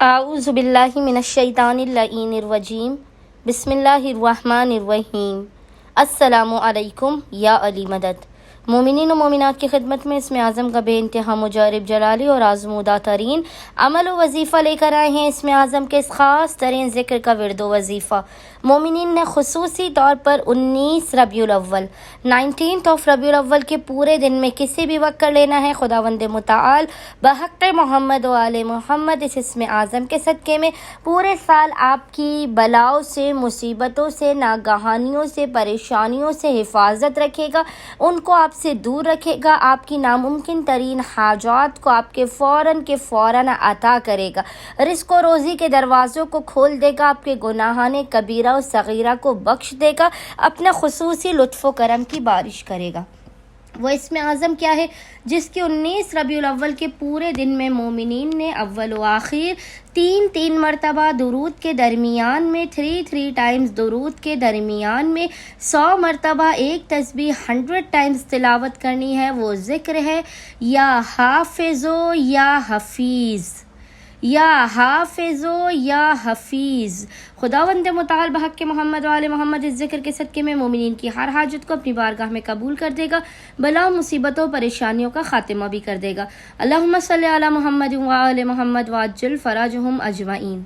اعوذ باللہ من الشیطان اللعین الرجیم بسم اللہ الرحمن الرحیم السلام علیکم یا علی مدد۔ مومنین و مومنات کی خدمت میں اسم اعظم کا بے انتہا مجرب جلالی اور آزمودہ ترین عمل و وظیفہ لے کر آئے ہیں۔ اسم اعظم کے اس خاص ترین ذکر کا ورد و وظیفہ مومنین نے خصوصی طور پر 19 ربیع الاول 19 ربیع الاول کے پورے دن میں کسی بھی وقت کر لینا ہے۔ خداوند متعال بحق محمد و آل محمد اس اسم اعظم کے صدقے میں پورے سال آپ کی بلاؤں سے، مصیبتوں سے، ناگہانیوں سے، پریشانیوں سے حفاظت رکھے گا، ان کو آپ سے دور رکھے گا، آپ کی ناممکن ترین حاجات کو آپ کے فوراً عطا کرے گا، رزق و روزی کے دروازوں کو کھول دے گا، آپ کے گناہان کبیرہ و صغیرہ کو بخش دے گا، اپنا خصوصی لطف و کرم کی بارش کرے گا۔ وہ اسم اعظم کیا ہے جس کی 19 ربیع الاول کے پورے دن میں مومنین نے اول و آخر 3 مرتبہ درود کے درمیان میں 3 ٹائمز درود کے درمیان میں 100 مرتبہ ایک تسبیح 100 ٹائمز تلاوت کرنی ہے۔ وہ ذکر ہے یا حافظو یا حفیظ، یا حافظو یا حفیظ۔ خداوند متعال بحق کے محمد و آل محمد اس ذکر کے صدقے میں مومنین کی ہر حاجت کو اپنی بارگاہ میں قبول کر دے گا، بلا مصیبتوں پریشانیوں کا خاتمہ بھی کر دے گا۔ اللہم صلی علی محمد و آل محمد وعجل فرجہم اجمعین۔